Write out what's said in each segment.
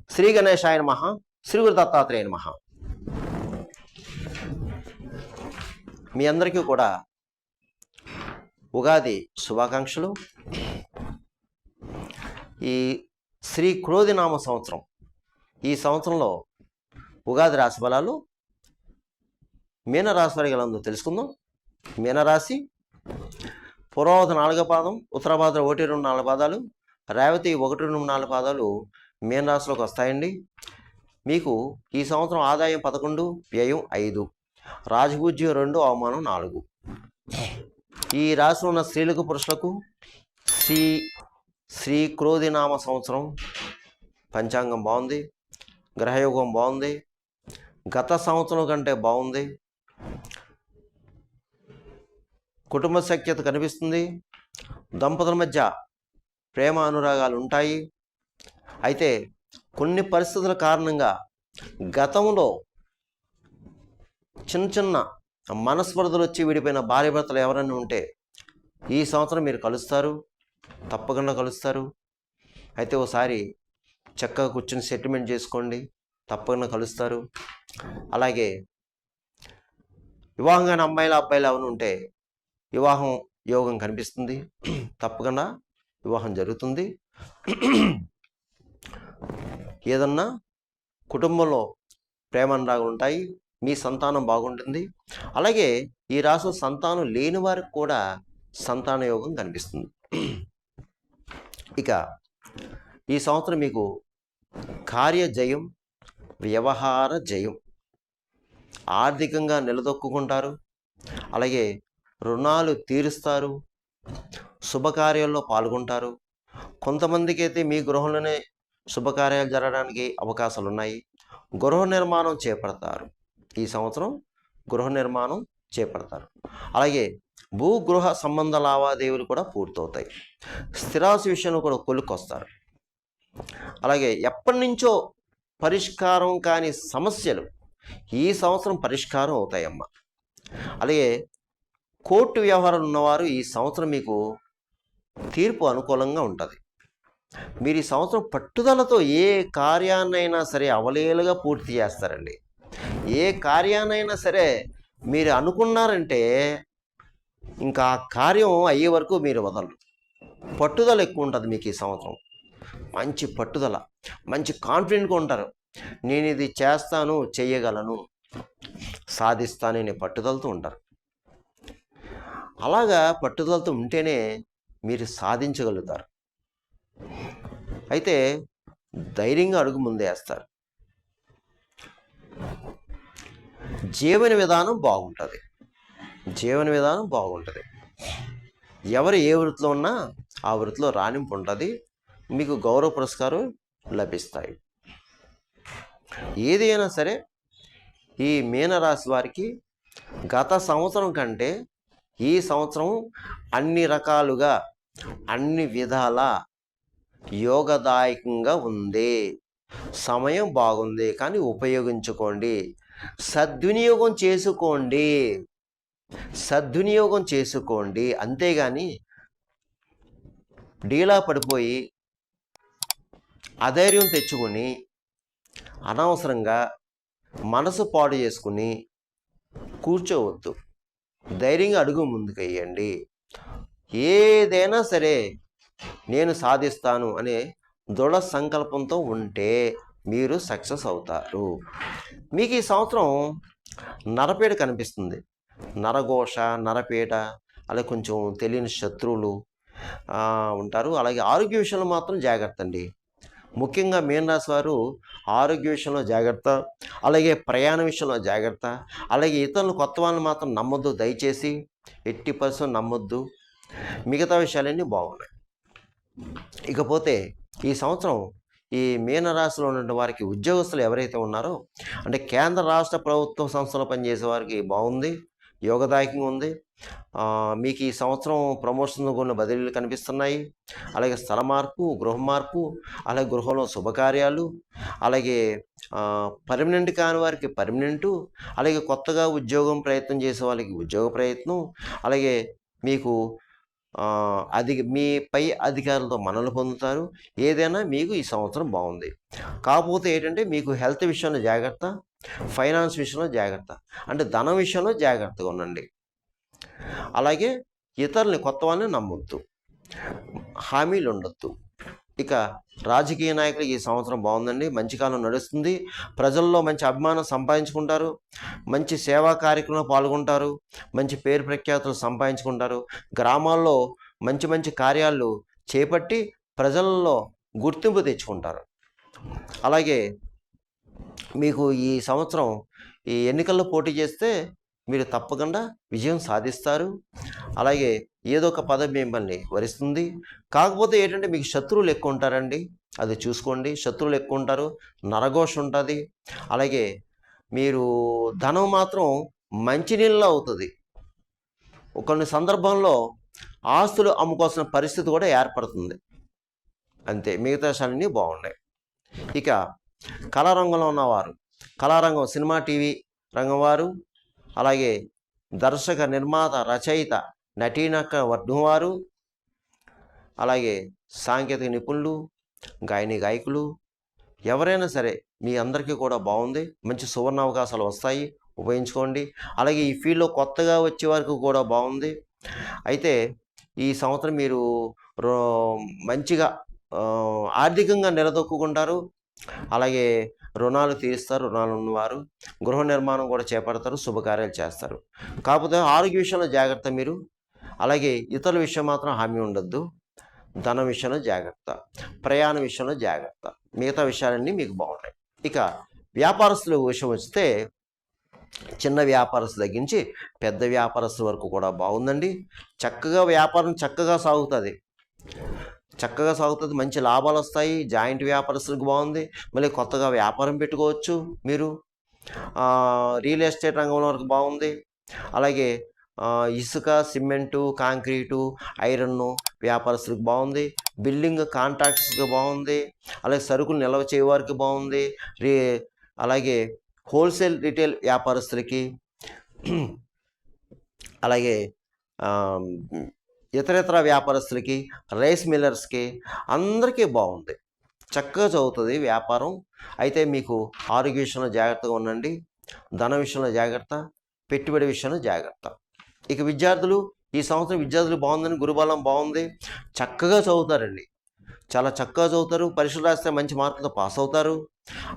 శ్రీ గణేశాయ నమః. శ్రీ గురు దత్తాత్రేయ నమః. మీ అందరికీ కూడా ఉగాది శుభాకాంక్షలు. ఈ శ్రీ క్రోధినామ సంవత్సరం, ఈ సంవత్సరంలో ఉగాది రాశి ఫలాలు మీనరాశి వారికి ఎలా ఉందో తెలుసుకుందాం. మీనరాశి పురోవద 4వ పాదం, ఉత్తరాభాద్ర 1, 2, 4 పాదాలు, రేవతి 1, 2, 4 పాదాలు మీనరాశిలోకి వస్తాయండి. మీకు ఈ సంవత్సరం ఆదాయం 11, వ్యయం 5, రాజపూజ్యం 2, అవమానం 4. ఈ రాశిలో ఉన్న స్త్రీలకు పురుషులకు శ్రీ క్రోధినామ సంవత్సరం పంచాంగం బాగుంది, గ్రహయోగం బాగుంది, గత సంవత్సరం కంటే బాగుంది, కుటుంబ సఖ్యత కనిపిస్తుంది, దంపతుల మధ్య ప్రేమ అనురాగాలు ఉంటాయి. అయితే కొన్ని పరిస్థితుల కారణంగా గతంలో చిన్న మనస్పర్ధలు వచ్చి విడిపోయిన భార్యాభర్తలు ఎవరైనా ఉంటే ఈ సంవత్సరం మీరు కలుస్తారు, తప్పకుండా కలుస్తారు. అయితే ఒకసారి చక్కగా కూర్చొని సెటిల్మెంట్ చేసుకోండి, తప్పకుండా కలుస్తారు. అలాగే వివాహం కాని అమ్మాయిలు అబ్బాయిలు ఎవరు ఉంటే వివాహం యోగం కనిపిస్తుంది, తప్పకుండా వివాహం జరుగుతుంది. ఏదన్నా కుటుంబంలో ప్రేమానురాగాలు ఉంటాయి, మీ సంతానం బాగుంటుంది. అలాగే ఈ రాశిలో సంతానం లేని వారికి కూడా సంతాన యోగం కనిపిస్తుంది. ఇక ఈ సంవత్సరం మీకు కార్యజయం, వ్యవహార జయం, ఆర్థికంగా నిలదొక్కుంటారు. అలాగే రుణాలు తీరుస్తారు, శుభకార్యాల్లో పాల్గొంటారు. కొంతమందికి అయితే మీ గృహంలోనే శుభకార్యాలు జరగడానికి అవకాశాలు ఉన్నాయి. గృహ నిర్మాణం చేపడతారు. ఈ సంవత్సరం గృహ నిర్మాణం చేపడతారు. అలాగే భూగృహ సంబంధ లావాదేవీలు కూడా పూర్తవుతాయి. స్థిరాస్తి విషయంలో కూడా కొలుక్కొస్తారు. అలాగే ఎప్పటి నుంచో పరిష్కారం కాని సమస్యలు ఈ సంవత్సరం పరిష్కారం అవుతాయమ్మా. అలాగే కోర్టు వ్యవహారాలు ఉన్నవారు ఈ సంవత్సరం మీకు తీర్పు అనుకూలంగా ఉంటుంది. మీరు ఈ సంవత్సరం పట్టుదలతో ఏ కార్యాన్నైనా సరే అవలేలుగా పూర్తి చేస్తారండి. ఏ కార్యాన్నైనా సరే మీరు అనుకున్నారంటే ఇంకా ఆ కార్యం అయ్యే వరకు మీరు వదలరు. పట్టుదల ఎక్కువ ఉంటుంది మీకు ఈ సంవత్సరం. మంచి పట్టుదల, మంచి కాన్ఫిడెంట్గా ఉంటారు. నేను ఇది చేస్తాను, చెయ్యగలను, సాధిస్తాననే పట్టుదలతో ఉంటారు. అలాగా పట్టుదలతో ఉంటేనే మీరు సాధించగలుగుతారు. అయితే ధైర్యంగా అడుగు ముందేస్తారు. జీవన విధానం బాగుంటుంది. జీవన విధానం బాగుంటుంది. ఎవరు ఏ వృత్తిలో ఉన్నా ఆ వృత్తిలో రాణింపు ఉంటుంది. మీకు గౌరవ పురస్కారం లభిస్తాయి. ఏదైనా సరే ఈ మీనరాశి వారికి గత సంవత్సరం కంటే ఈ సంవత్సరం అన్ని రకాలుగా, అన్ని విధాల యోగదాయకంగా ఉంది. సమయం బాగుంది, కానీ ఉపయోగించుకోండి, సద్వినియోగం చేసుకోండి, సద్వినియోగం చేసుకోండి. అంతేగాని డీలా పడిపోయి అధైర్యం తెచ్చుకొని అనవసరంగా మనసు పాడు చేసుకుని కూర్చోవద్దు. ధైర్యంగా అడుగు ముందుకు వేయండి. ఏదైనా సరే నేను సాధిస్తాను అనే దృఢ సంకల్పంతో ఉంటే మీరు సక్సెస్ అవుతారు. మీకు ఈ సంవత్సరం నరపీడ కనిపిస్తుంది. నరఘోష, నరపీడ, అలాగే కొంచెం తెలియని శత్రువులు ఉంటారు. అలాగే ఆరోగ్య విషయంలో మాత్రం జాగ్రత్త అండి. ముఖ్యంగా మీనరాశి వారు ఆరోగ్య విషయంలో జాగ్రత్త, అలాగే ప్రయాణ విషయంలో జాగ్రత్త. అలాగే ఇతరులు కొత్త వాళ్ళని మాత్రం నమ్మొద్దు, దయచేసి 80% నమ్మొద్దు. మిగతా విషయాలన్నీ బాగున్నాయి. ఇకపోతే ఈ సంవత్సరం ఈ మీనరాశిలో ఉన్న వారికి ఉద్యోగస్తులు ఎవరైతే ఉన్నారో, అంటే కేంద్ర రాష్ట్ర ప్రభుత్వ సంస్థలో పనిచేసే వారికి బాగుంది, యోగదాయకంగా ఉంది. మీకు ఈ సంవత్సరం ప్రమోషన్ కొన్ని బదిలీలు కనిపిస్తున్నాయి. అలాగే స్థల మార్పు, గృహ మార్పు, అలాగే గృహంలో శుభకార్యాలు, అలాగే పర్మనెంట్ కాని వారికి పర్మనెంటు, అలాగే కొత్తగా ఉద్యోగం ప్రయత్నం చేసే వాళ్ళకి ఉద్యోగ ప్రయత్నం, అలాగే మీకు మీ పై అధికారులతో మన్ననలు పొందుతారు. ఏదైనా మీకు ఈ సంవత్సరం బాగుంది. కాకపోతే ఏంటంటే మీకు హెల్త్ విషయంలో జాగ్రత్త, ఫైనాన్స్ విషయంలో జాగ్రత్త, అంటే ధనం విషయంలో జాగ్రత్తగా ఉండండి. అలాగే ఇతరుల్ని కొత్త వాళ్ళని నమ్మొద్దు, హామీలు ఉండొద్దు. ఇక రాజకీయ నాయకులు ఈ సంవత్సరం బాగుందండి, మంచి కాలం నడుస్తుంది. ప్రజల్లో మంచి అభిమానం సంపాదించుకుంటారు, మంచి సేవా కార్యక్రమంలో పాల్గొంటారు, మంచి పేరు ప్రఖ్యాతులు సంపాదించుకుంటారు. గ్రామాల్లో మంచి మంచి కార్యాలు చేపట్టి ప్రజల్లో గుర్తింపు తెచ్చుకుంటారు. అలాగే మీకు ఈ సంవత్సరం ఈ ఎన్నికల్లో పోటీ చేస్తే మీరు తప్పకుండా విజయం సాధిస్తారు. అలాగే ఏదో ఒక పదవి మిమ్మల్ని వరిస్తుంది. కాకపోతే ఏంటంటే మీకు శత్రువులు ఎక్కువ ఉంటారండి, అది చూసుకోండి. శత్రువులు ఎక్కువ ఉంటారు, నరఘోష ఉంటుంది. అలాగే మీరు ధనం మాత్రం మంచినీళ్ళలో అవుతుంది. కొన్ని సందర్భంలో ఆస్తులు అమ్ముకోవాల్సిన పరిస్థితి కూడా ఏర్పడుతుంది. అంతే, మిగతా విషయాలన్నీ బాగున్నాయి. ఇక కళారంగంలో ఉన్నవారు, కళారంగం సినిమా టీవీ రంగం వారు, అలాగే దర్శక నిర్మాత రచయిత నటీనట వర్గంవారు, అలాగే సాంకేతిక నిపుణులు, గాయని గాయకులు, ఎవరైనా సరే మీ అందరికీ కూడా బాగుంది. మంచి సువర్ణ అవకాశాలు వస్తాయి, ఉపయోగించుకోండి. అలాగే ఈ ఫీల్డ్లో కొత్తగా వచ్చే వారికి కూడా బాగుంది. అయితే ఈ సంవత్సరం మీరు మంచిగా ఆర్థికంగా నిలదొక్కుంటారు. అలాగే రుణాలు తీరుస్తారు, రుణాలు ఉన్నవారు గృహ నిర్మాణం కూడా చేపడతారు, శుభకార్యాలు చేస్తారు. కాకపోతే ఆరోగ్య విషయంలో జాగ్రత్త మీరు. అలాగే ఇతరుల విషయం మాత్రం హామీ ఉండొద్దు. ధన విషయంలో జాగ్రత్త, ప్రయాణ విషయంలో జాగ్రత్త, మిగతా విషయాలన్నీ మీకు బాగున్నాయి. ఇక వ్యాపారస్తుల విషయం వస్తే చిన్న వ్యాపారస్తుల తగ్గించి పెద్ద వ్యాపారస్తుల వరకు కూడా బాగుందండి. చక్కగా వ్యాపారం చక్కగా సాగుతుంది, మంచి లాభాలు వస్తాయి. జాయింట్ వ్యాపారస్తులకు బాగుంది. మళ్ళీ కొత్తగా వ్యాపారం పెట్టుకోవచ్చు మీరు. రియల్ ఎస్టేట్ రంగంలో వరకు బాగుంది. అలాగే ఇసుక, సిమెంటు, కాంక్రీటు, ఐరన్ను వ్యాపారస్తులకు బాగుంది. బిల్డింగ్ కాంట్రాక్టర్స్కి బాగుంది. అలాగే సరుకులు నిల్వ చేయవారికి బాగుంది. అలాగే హోల్సేల్ రిటైల్ వ్యాపారస్తులకి, అలాగే ఇతర వ్యాపారస్తులకి, రైస్ మిల్లర్స్కి, అందరికీ బాగుంది. చక్కగా చదువుతుంది వ్యాపారం. అయితే మీకు ఆరోగ్య విషయంలో జాగ్రత్తగా ఉండండి, ధన విషయంలో జాగ్రత్త, పెట్టుబడి విషయంలో జాగ్రత్త. ఇక విద్యార్థులు, ఈ సంవత్సరం విద్యార్థులు బాగుందని, గురుబలం బాగుంది, చక్కగా చదువుతారండి, చాలా చక్కగా చదువుతారు. పరీక్షలు రాస్తే మంచి మార్కులతో పాస్ అవుతారు.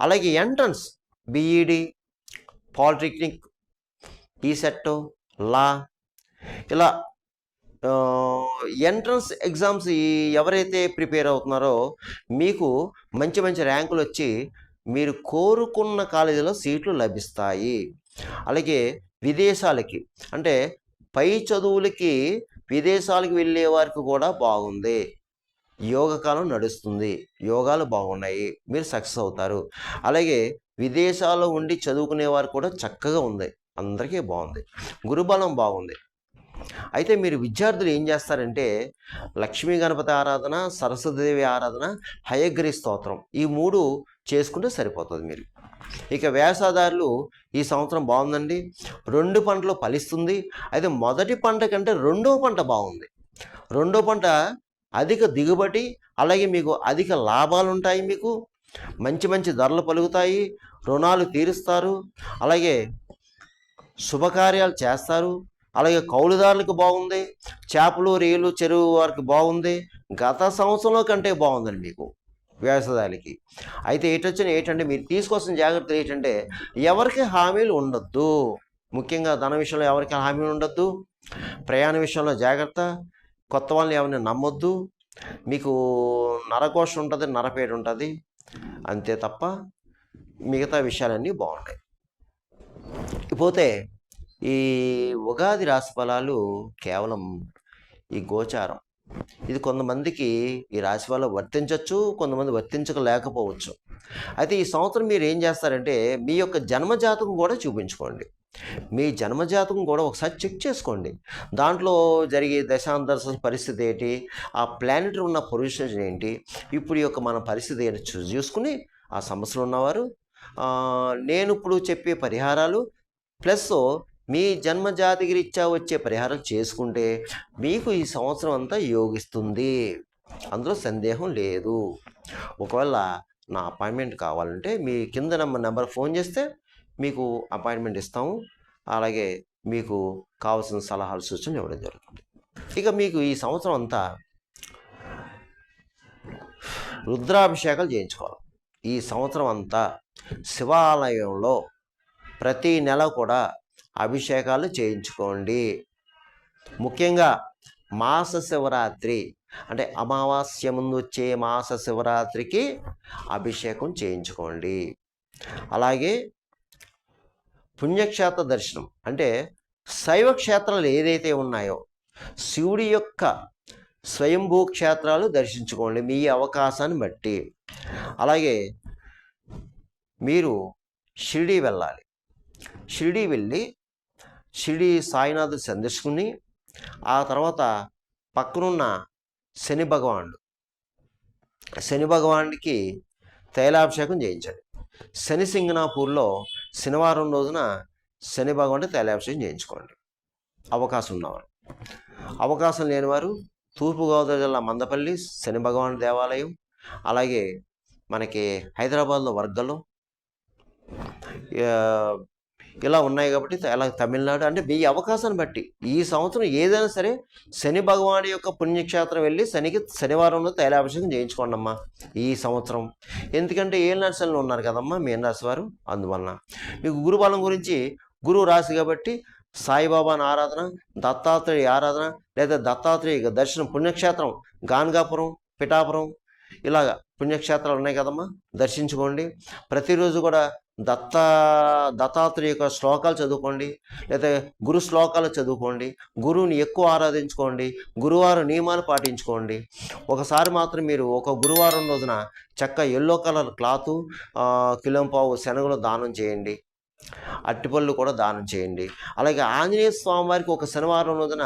అలాగే ఎంట్రన్స్, బీఈడి, పాలిటెక్నిక్, ఈసెట్, లా, ఇలా ఎంట్రన్స్ ఎగ్జామ్స్ ఎవరైతే ప్రిపేర్ అవుతున్నారో మీకు మంచి మంచి ర్యాంకులు వచ్చి మీరు కోరుకున్న కాలేజీలో సీట్లు లభిస్తాయి. అలాగే విదేశాలకి, అంటే పై చదువులకి విదేశాలకు వెళ్ళే వారికి కూడా బాగుంది. యోగకాలం నడుస్తుంది, యోగాలు బాగున్నాయి, మీరు సక్సెస్ అవుతారు. అలాగే విదేశాల్లో ఉండి చదువుకునే వారు కూడా చక్కగా ఉంది, అందరికీ బాగుంది. గురుబలం బాగుంది. అయితే మీరు విద్యార్థులు ఏం చేస్తారంటే లక్ష్మీ గణపతి ఆరాధన, సరస్వతీదేవి ఆరాధన, హయగ్రీ స్తోత్రం, ఈ 3 చేసుకుంటే సరిపోతుంది మీరు. ఇక వ్యవసాయదారులు ఈ సంవత్సరం బాగుందండి, 2 పంటలు ఫలిస్తుంది. అయితే మొదటి పంట కంటే రెండో పంట బాగుంది. రెండో పంట అధిక దిగుబడి, అలాగే మీకు అధిక లాభాలు ఉంటాయి. మీకు మంచి మంచి ధరలు పలుకుతాయి, రుణాలు తీరుస్తారు, అలాగే శుభకార్యాలు చేస్తారు. అలాగే కౌలుదారులకు బాగుంది, చేపలు, రొయ్యలు, చెరువు వారికి బాగుంది. గత సంవత్సరంలో కంటే బాగుందండి మీకు వ్యవసాయాలకి. అయితే ఏంటంటే మీరు తీసుకోవాల్సిన జాగ్రత్తలు ఏంటంటే ఎవరికి హామీలు ఉండొద్దు. ముఖ్యంగా ధన విషయంలో ఎవరికి హామీలు ఉండొద్దు. ప్రయాణ విషయంలో జాగ్రత్త, కొత్త వాళ్ళని ఎవరిని నమ్మొద్దు. మీకు నరకోశ ఉంటుంది, నరపేట ఉంటుంది, అంతే తప్ప మిగతా విషయాలన్నీ బాగుంటాయి. పోతే ఈ ఉగాది రాశి ఫలాలు కేవలం ఈ గోచారం, ఇది కొంతమందికి ఈ రాశి ఫలాలు వర్తించవచ్చు, కొంతమంది వర్తించలేకపోవచ్చు. అయితే ఈ సంవత్సరం మీరు ఏం చేస్తారంటే మీ యొక్క జన్మజాతకం కూడా చూపించుకోండి. మీ జన్మజాతకం కూడా ఒకసారి చెక్ చేసుకోండి. దాంట్లో జరిగే దశాంతర పరిస్థితి ఏంటి, ఆ ప్లానెట్ ఉన్న పొజిషన్ ఏంటి, ఇప్పుడు యొక్క మన పరిస్థితి ఏంటి చూసుకుని ఆ సమస్యలు ఉన్నవారు నేను ఇప్పుడు చెప్పే పరిహారాలు ప్లస్ మీ జన్మజాతికి రీత్యా వచ్చే పరిహారం చేసుకుంటే మీకు ఈ సంవత్సరం అంతా యోగిస్తుంది, అందులో సందేహం లేదు. ఒకవేళ నా అపాయింట్మెంట్ కావాలంటే మీ కింద నెంబర్ ఫోన్ చేస్తే మీకు అపాయింట్మెంట్ ఇస్తాము. అలాగే మీకు కావాల్సిన సలహాలు సూచనలు ఇవ్వడం జరుగుతుంది. ఇక మీకు ఈ సంవత్సరం అంతా రుద్రాభిషేకాలు చేయించుకోవాలి. ఈ సంవత్సరం అంతా శివాలయంలో ప్రతి నెల కూడా అభిషేకాలు చేయించుకోండి. ముఖ్యంగా మాస శివరాత్రి అంటే అమావాస్య ముందు వచ్చే మాస శివరాత్రికి అభిషేకం చేయించుకోండి. అలాగే పుణ్యక్షేత్ర దర్శనం అంటే శైవ క్షేత్రాలు ఏదైతే ఉన్నాయో శివుడి యొక్క స్వయంభూ క్షేత్రాలు దర్శించుకోండి మీ అవకాశాన్ని బట్టి. అలాగే మీరు షిరిడి వెళ్ళాలి. షిరిడి వెళ్ళి షిరిడి సాయినాథుని సందర్శించుకుని ఆ తర్వాత పక్కనున్న శని భగవానుడికి తైలాభిషేకం చేయించండి. శని సింగనాపూర్లో శనివారం రోజున శని భగవానుడికి తైలాభిషేకం చేయించుకోండి అవకాశం ఉన్నవారు. అవకాశం లేనివారు తూర్పుగోదావరి జిల్లా మందపల్లి శని భగవానుడి దేవాలయం, అలాగే మనకి హైదరాబాద్లో వర్గలో ఇలా ఉన్నాయి కాబట్టి అలా తమిళనాడు అంటే మీ అవకాశాన్ని బట్టి ఈ సంవత్సరం ఏదైనా సరే శని భగవాని యొక్క పుణ్యక్షేత్రం వెళ్ళి శనివారంలో తైలాభిషేకం చేయించుకోండి అమ్మా ఈ సంవత్సరం. ఎందుకంటే ఏలినాటి ఉన్నారు కదమ్మా మీనరాశి వారు, అందువలన మీకు గురుబలం గురించి గురువు రాశి కాబట్టి సాయిబాబాని ఆరాధన, దత్తాత్రేయ ఆరాధన లేదా దత్తాత్రేయ దర్శనం పుణ్యక్షేత్రం గాన్గాపురం, పిఠాపురం ఇలాగ పుణ్యక్షేత్రాలు ఉన్నాయి కదమ్మా, దర్శించుకోండి. ప్రతిరోజు కూడా దత్తాత్రేయ యొక్క శ్లోకాలు చదువుకోండి లేదా గురు శ్లోకాలు చదువుకోండి. గురువుని ఎక్కువ ఆరాధించుకోండి. గురువారం నియమాలు పాటించుకోండి. ఒకసారి మాత్రం మీరు ఒక గురువారం రోజున చక్క ఎల్లో కలర్ క్లాతు, కిలోంపావు శనగలు దానం చేయండి. అట్టిపళ్ళు కూడా దానం చేయండి. అలాగే ఆంజనేయ స్వామివారికి ఒక శనివారం రోజున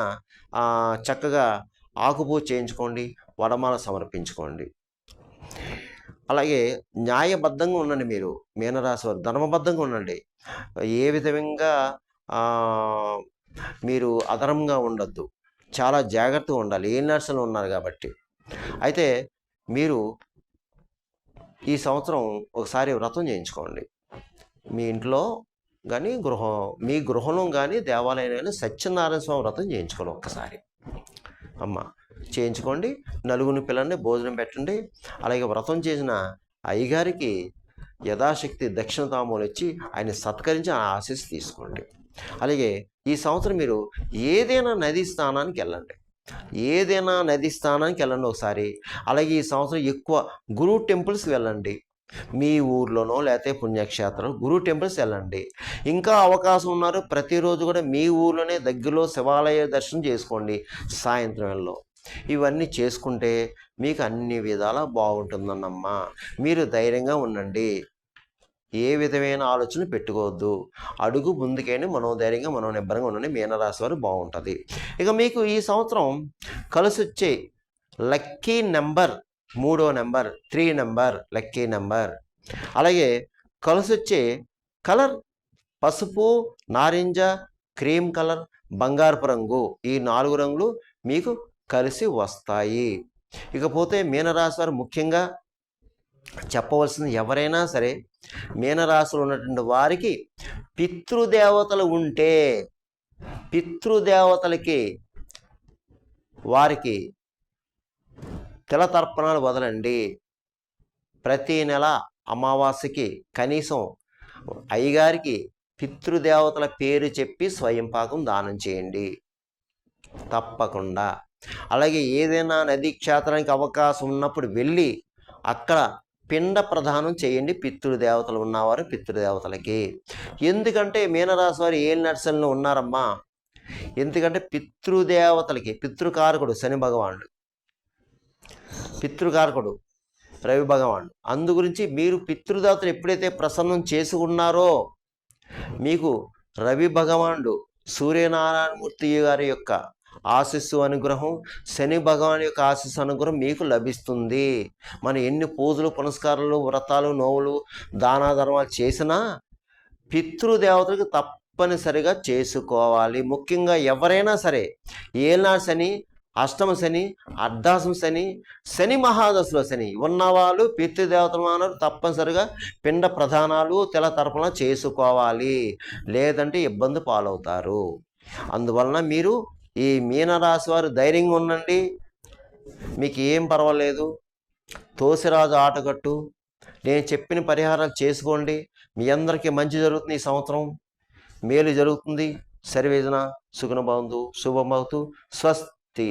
చక్కగా ఆకుపూజ చేయించుకోండి, వడమాల సమర్పించుకోండి. అలాగే న్యాయబద్ధంగా ఉండండి. మీరు మీనరాశి వారు ధర్మబద్ధంగా ఉండండి. ఏ విధంగా మీరు అధర్మంగా ఉండొద్దు, చాలా జాగ్రత్తగా ఉండాలి. ఏ నర్సులు ఉన్నారు కాబట్టి. అయితే మీరు ఈ సంవత్సరం ఒకసారి వ్రతం చేయించుకోండి. మీ ఇంట్లో కానీ మీ గృహంలో కానీ దేవాలయంలో కానీ సత్యనారాయణ స్వామి వ్రతం చేయించుకోండి ఒక్కసారి అమ్మ, చేయించుకోండి. నలుగురిని పిల్లండి, భోజనం పెట్టండి. అలాగే వ్రతం చేసిన అయ్యగారికి యథాశక్తి దక్షిణ తాంబూలం ఇచ్చి ఆయన సత్కరించి ఆ ఆశీస్సు తీసుకోండి. అలాగే ఈ సంవత్సరం మీరు ఏదైనా నదీ స్నానానికి వెళ్ళండి. ఒకసారి. అలాగే ఈ సంవత్సరం ఎక్కువ గురు టెంపుల్స్కి వెళ్ళండి. మీ ఊర్లోనో లేకపోతే పుణ్యక్షేత్రం గురు టెంపుల్స్ వెళ్ళండి. ఇంకా అవకాశం ఉన్నారు ప్రతిరోజు కూడా మీ ఊర్లోనే దగ్గరలో శివాలయ దర్శనం చేసుకోండి సాయంత్రం వేళలో. ఇవన్నీ చేసుకుంటే మీకు అన్ని విధాలా బాగుంటుందన్నమ్మా. మీరు ధైర్యంగా ఉండండి, ఏ విధమైన ఆలోచన పెట్టుకోవద్దు. అడుగు ముందుకైనా మనోధైర్యంగా మనోనిబ్బరంగా ఉండండి. మీనరాశి వారు బాగుంటుంది. ఇక మీకు ఈ సంవత్సరం కలిసి వచ్చే లక్కీ నెంబర్ 3వ నెంబర్ 3 నెంబర్ లక్కీ నెంబర్. అలాగే కలిసి వచ్చే కలర్ పసుపు, నారింజ, క్రీమ్ కలర్, బంగారపు రంగు. ఈ 4 రంగులు మీకు కలిసి వస్తాయి. ఇకపోతే మీనరాశి వారు ముఖ్యంగా చెప్పవలసింది, ఎవరైనా సరే మీనరాశిలో ఉన్నటువంటి వారికి పితృదేవతలు ఉంటే పితృదేవతలకి వారికి తిలతర్పణాలు వదలండి. ప్రతి నెల అమావాస్యకి కనీసం అయ్యగారికి పితృదేవతల పేరు చెప్పి స్వయం పాకం దానం చేయండి తప్పకుండా. అలాగే ఏదైనా నదీ క్షేత్రానికి అవకాశం ఉన్నప్పుడు వెళ్ళి అక్కడ పిండ ప్రదానం చేయండి పితృదేవతలు ఉన్నవారు పితృదేవతలకి. ఎందుకంటే మీనరాశి వారు ఏలినాటి ఉన్నారమ్మా. ఎందుకంటే పితృదేవతలకి పితృకారకుడు శని భగవానుడు, పితృకారకుడు రవి భగవానుడు. అందు గురించి మీరు పితృదేవతలు ఎప్పుడైతే ప్రసన్నం చేసుకున్నారో మీకు రవి భగవానుడు సూర్యనారాయణమూర్తి గారి యొక్క ఆశీస్సు అనుగ్రహం, శని భగవాన్ యొక్క ఆశీస్సు అనుగ్రహం మీకు లభిస్తుంది. మనం ఎన్ని పూజలు పునస్కారాలు వ్రతాలు నోవులు దాన ధర్మాలు చేసినా పితృదేవతలకు తప్పనిసరిగా చేసుకోవాలి. ముఖ్యంగా ఎవరైనా సరే ఏలినాటి శని, అష్టమ శని, అర్ధాష్టమ శని, శని మహాదశలో శని ఉన్నవాళ్ళు పితృదేవతలు మానవులు తప్పనిసరిగా పిండ ప్రధానాలు తెల తర్పణ చేసుకోవాలి, లేదంటే ఇబ్బంది పాలవుతారు. అందువలన మీరు ఈ మీనరాశి వారు ధైర్యంగా ఉండండి, మీకు ఏం పర్వాలేదు. తోసిరాజు ఆటగట్టు, నేను చెప్పిన పరిహారాలు చేసుకోండి, మీ అందరికీ మంచి జరుగుతుంది. ఈ సంవత్సరం మేలు జరుగుతుంది. సర్వేజన సుగుణ భవంతు, శుభం భవతు, స్వస్తి.